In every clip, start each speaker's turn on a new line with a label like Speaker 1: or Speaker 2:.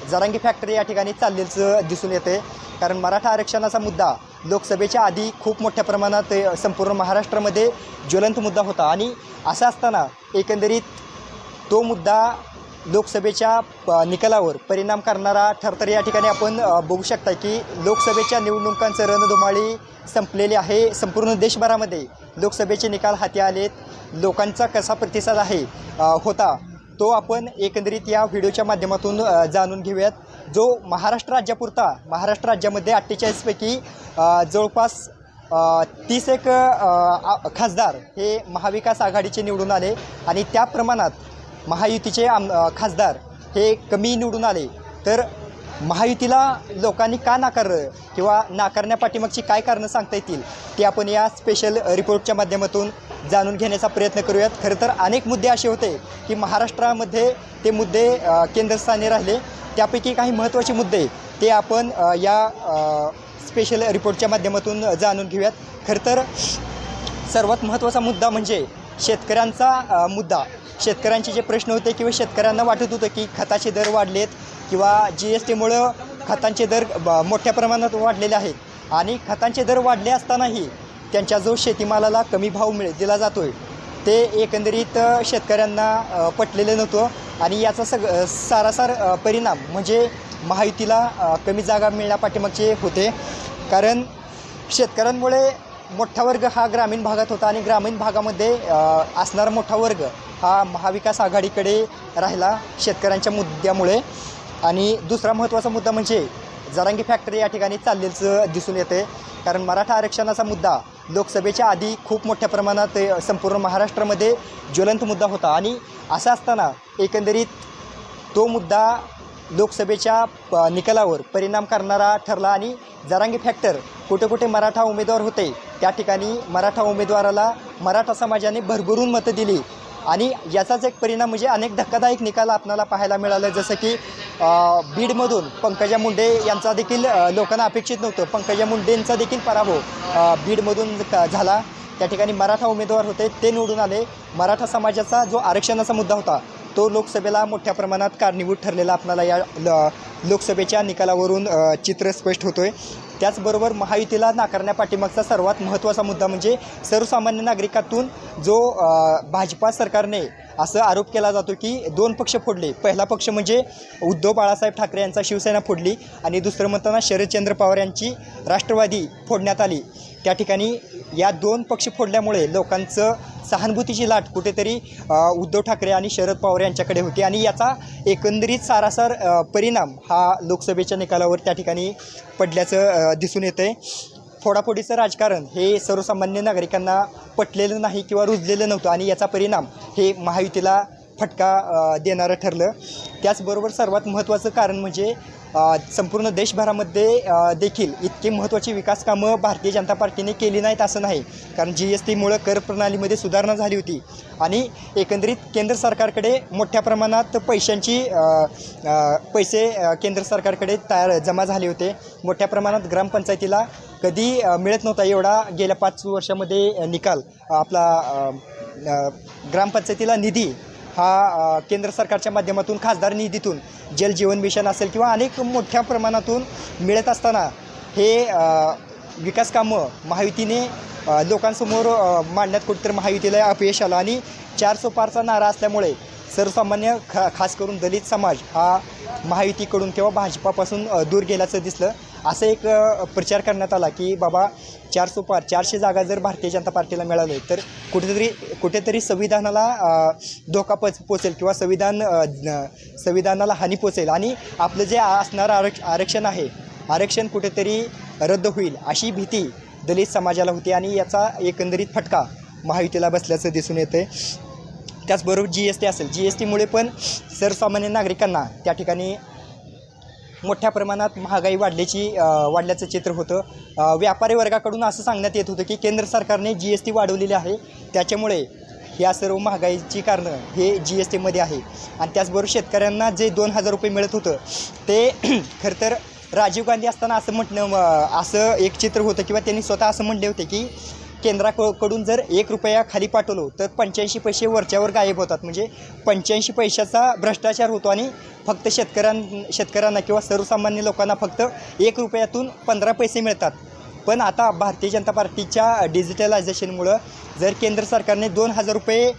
Speaker 1: जरांगी factory या ठिकाणी चाललेलं दिसून येते। कारण मराठा आरक्षणाचा मुद्दा लोकसभेच्या आधी खूप मोठ्या प्रमाणात संपूर्ण महाराष्ट्रामध्ये ज्वलंत मुद्दा होता आणि असं असताना एकंदरीत तो मुद्दा लोकसभेच्या निकालावर परिणाम करणारा ठरतर या ठिकाणी आपण बघू शकता की लोकसभेच्या निवडणुकांचं रणधुमाळी संपलेली आहे। संपूर्ण देशभरामध्ये लोकसभेचे निकाल हाती आलेत। लोकांचा कसा प्रतिसाद आहे होता तो आपण एकंदरीत या व्हिडिओच्या माध्यमातून जाणून घेऊयात। जो महाराष्ट्र राज्यामध्ये 48 पैकी जवळपास 31 खासदार हे महाविकास आघाडीचे निवडून आले आणि त्या प्रमाणात महायुतीचे खासदार हे कमी निवडून आले। तर महायुतीला लोकांनी का नाकारलं किंवा नाकारण्यापाठीमागची काय कारणं सांगता येतील ते आपण या स्पेशल रिपोर्टच्या माध्यमातून जाणून घेण्याचा प्रयत्न करूयात। खरं तर अनेक मुद्दे असे होते की महाराष्ट्रामध्ये ते मुद्दे केंद्रस्थानी राहिले। त्यापैकी काही महत्त्वाचे मुद्दे ते आपण या स्पेशल रिपोर्टच्या माध्यमातून जाणून घेऊयात। खरं तर सर्वात महत्त्वाचा मुद्दा म्हणजे शेतकऱ्यांचा मुद्दा। शेतकऱ्यांचे जे प्रश्न होते किंवा शेतकऱ्यांना वाटत होतं की खताचे दर वाढलेत किंवा GSTमुळं खतांचे दर मोठ्या प्रमाणात वाढलेले आहेत आणि खतांचे दर वाढले असतानाही त्यांच्या जो शेतीमालाला कमी भाव दिला जातो आहे ते एकंदरीत शेतकऱ्यांना पटलेलं नव्हतं आणि याचा सारासार परिणाम म्हणजे महायुतीला कमी जागा मिळण्यापाठीमागचे होते। कारण शेतकऱ्यांमुळे मोठा वर्ग हा ग्रामीण भागात होता आणि ग्रामीण भागामध्ये असणारा मोठा वर्ग हा महाविकास आघाडीकडे राहिला शेतकऱ्यांच्या मुद्द्यामुळे। आणि दुसरा महत्त्वाचा मुद्दा म्हणजे जरांगी फॅक्टरी या ठिकाणी चाललेलं दिसून येते। कारण मराठा आरक्षणाचा मुद्दा लोकसभेच्या आधी खूप मोठ्या प्रमाणात संपूर्ण महाराष्ट्रामध्ये ज्वलंत मुद्दा होता आणि असं असताना एकंदरीत तो मुद्दा लोकसभेच्या निकालावर परिणाम करणारा ठरला आणि जरांगी फॅक्टर कुठे मराठा उमेदवार होते त्या ठिकाणी मराठा उमेदवाराला मराठा समाजाने भरभरून मतं दिली आणि याचाच एक परिणाम म्हणजे अनेक धक्कादायक निकाल आपल्याला पाहायला मिळालं। जसं की बीडमधून पंकजा मुंडे यांचा देखील लोकांना अपेक्षित नव्हतं, पंकजा मुंडेंचा देखील पराभव बीडमधून झाला। त्या ठिकाणी मराठा उमेदवार होते ते निवडून आले। मराठा समाजाचा जो आरक्षणाचा मुद्दा होता तो लोकसभेला मोठ्या प्रमाणात कारणीभूत ठरलेला आपल्याला या लोकसभेच्या निकालावरून चित्र स्पष्ट होतोय। त्याचबरोबर महायुतीला नाकारण्यापाठीमागचा सर्वात महत्त्वाचा मुद्दा म्हणजे सर्वसामान्य नागरिकातून जो भाजपा सरकारने असं आरोप केला जातो की दोन पक्ष फोडले। पहिला पक्ष म्हणजे उद्धव बाळासाहेब ठाकरे यांचा शिवसेना फोडली आणि दुसरं म्हणताना शरदचंद्र पवार यांची राष्ट्रवादी फोडण्यात आली। त्या ठिकाणी या दोन पक्ष फोडल्यामुळे लोकांचं सहानुभूतीची लाट कुठेतरी उद्धव ठाकरे आणि शरद पवार यांच्याकडे होती आणि याचा एकंदरीत सारासार परिणाम हा लोकसभेच्या निकालावर त्या ठिकाणी पडल्याचं दिसून येतं आहे। फोडाफोडीचं राजकारण हे सर्वसामान्य नागरिकांना पटलेलं नाही किंवा रुजलेलं नव्हतं आणि याचा परिणाम हे महायुतीला फटका देणारं ठरलं। त्याचबरोबर सर्वात महत्त्वाचं कारण म्हणजे संपूर्ण देशभरामध्ये देखील इतकी महत्त्वाची विकास कामं भारतीय जनता पार्टीने केली नाहीत असं नाही। कारण GSTमुळं कर प्रणालीमध्ये सुधारणा झाली होती आणि एकंदरीत केंद्र सरकारकडे मोठ्या प्रमाणात पैसे केंद्र सरकारकडे जमा झाले होते। मोठ्या प्रमाणात ग्रामपंचायतीला कधी मिळत नव्हता एवढा गेल्या 5 वर्षामध्ये निकाल आपला ग्रामपंचायतीला निधी हा केंद्र सरकारच्या माध्यमातून खासदार निधीतून जल जीवन मिशन असेल किंवा अनेक मोठ्या प्रमाणातून मिळत असताना हे विकास कामं महायुतीने लोकांसमोर मांडण्यात कुठेतरी महायुतीला अपयश आलं आणि 400 पारचा नारा असल्यामुळे सर्वसामान्य खास करून दलित समाज हा महायुतीकडून किंवा भाजपापासून दूर गेल्याचं दिसलं। असं एक प्रचार करण्यात आला की बाबा 400 पार 400 जागा जर भारतीय जनता पार्टीला मिळाले तर कुठेतरी संविधानाला धोका पोचेल किंवा संविधानाला हानी पोचेल आणि आपलं जे असणारं आरक्षण कुठेतरी रद्द होईल अशी भीती दलित समाजाला होती आणि याचा एकंदरीत फटका महायुतीला बसल्याचं दिसून येते। त्याचबरोबर GST असेल, GSTमुळे पण सर्वसामान्य नागरिकांना त्या ठिकाणी मोठ्या प्रमाणात महागाई वाढल्याचं चित्र होतं। व्यापारी वर्गाकडून असं सांगण्यात येत होतं की केंद्र सरकारने GST वाढवलेली आहे त्याच्यामुळे या सर्व महागाईची कारणं हे GSTमध्ये आहे। आणि त्याचबरोबर शेतकऱ्यांना जे 2000 रुपये मिळत होतं ते खरं तर राजीव गांधी असताना असं एक चित्र होतं किंवा त्यांनी स्वतः असं म्हणले होते की केंद्राकडून जर 1 रुपया खाली पाठवलो तर 85 पैसे वरच्यावर गायब होतात, म्हणजे 85 पैशाचा भ्रष्टाचार होतो आणि फक्त शेतकऱ्यांना किंवा सर्वसामान्य लोकांना फक्त 1 रुपयातून 15 पैसे मिळतात. पण आता भारतीय जनता पार्टीच्या डिजिटलायझेशनमुळं जर केंद्र सरकारने 2,000 रुपये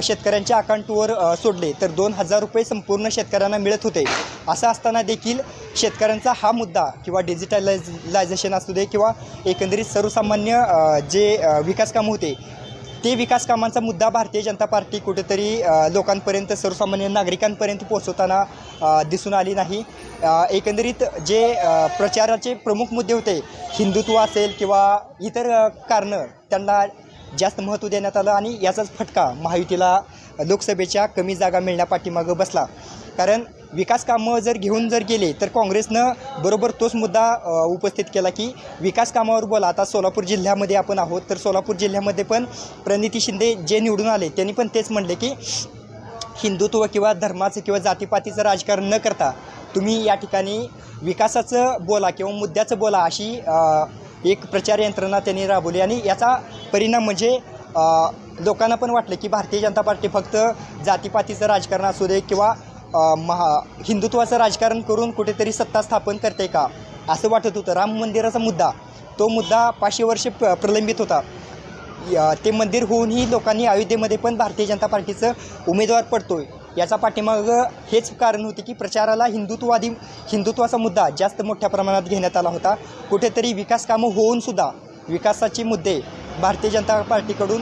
Speaker 1: शेतकऱ्यांच्या अकाउंटवर सोडले तर 2,000 रुपये संपूर्ण शेतकऱ्यांना मिळत होते. असं असताना देखील शेतकऱ्यांचा हा मुद्दा किंवा डिजिटलायझेशन असू दे किंवा एकंदरीत सर्वसामान्य जे विकास कामं होते ते विकास कामांचा मुद्दा भारतीय जनता पार्टी कुठेतरी लोकांपर्यंत सर्वसामान्य नागरिकांपर्यंत पोहोचवताना दिसून आली नाही. एकंदरीत जे प्रचाराचे प्रमुख मुद्दे होते हिंदुत्व असेल किंवा इतर कारणं त्यांना जास्त महत्त्व देण्यात आलं आणि याचाच फटका महायुतीला लोकसभेच्या कमी जागा मिळण्यापाठीमागं बसला. कारण विकास कामं जर घेऊन जर गेले तर काँग्रेसनं बरोबर तोच मुद्दा उपस्थित केला की विकास कामावर बोला. आता सोलापूर जिल्ह्यामध्ये आपण आहोत तर सोलापूर जिल्ह्यामध्ये पण प्रणिती शिंदे जे निवडून आले त्यांनी पण तेच म्हणले की हिंदुत्व किंवा धर्माचं किंवा जातीपातीचं राजकारण न करता तुम्ही या ठिकाणी विकासाचं बोला किंवा मुद्द्याचं बोला अशी एक प्रचार यंत्रणा त्यांनी राबवली. आणि याचा परिणाम म्हणजे लोकांना पण वाटलं की भारतीय जनता पार्टी फक्त जातीपातीचं राजकारण असू दे किंवा हिंदुत्वाचं राजकारण करून कुठेतरी सत्ता स्थापन करते का असं वाटत होतं. राम मंदिराचा मुद्दा तो मुद्दा 500 वर्ष प्रलंबित होता. ते मंदिर होऊनही लोकांनी अयोध्येमध्ये पण भारतीय जनता पार्टीचं उमेदवार पडतोय. याचा पाठीमागं हेच कारण होते की प्रचाराला हिंदुत्वाचा मुद्दा जास्त मोठ्या प्रमाणात घेण्यात आला होता. कुठेतरी विकास कामं होऊनसुद्धा विकासाचे मुद्दे भारतीय जनता पार्टीकडून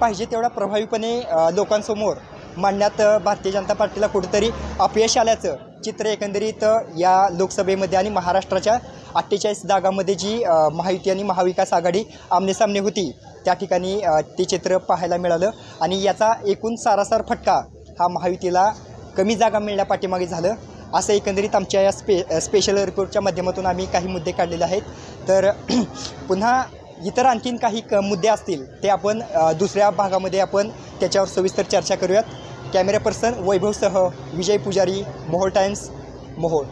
Speaker 1: पाहिजे तेवढा प्रभावीपणे लोकांसमोर मांडण्यात भारतीय जनता पार्टीला कुठेतरी अपयश आल्याचं चित्र एकंदरीत या लोकसभेमध्ये आणि महाराष्ट्राच्या 48 जागांमध्ये जी महायुती आणि महाविकास आघाडी आमनेसामने होती त्या ठिकाणी ते चित्र पाहायला मिळालं. आणि याचा एकूण सारासार फटका हा महायुतीला कमी जागा मिळण्यापाठीमागे झालं असं एकंदरीत आमच्या या स्पेशल रिपोर्टच्या माध्यमातून आम्ही काही मुद्दे काढलेले आहेत. तर पुन्हा इतर आणखीन काही मुद्दे असतील ते आपण दुसऱ्या भागामध्ये आपण त्याच्यावर सविस्तर चर्चा करूयात. कॅमेरा पर्सन वैभवसह विजय पुजारी, मोहोळ टाइम्स, मोहोळ.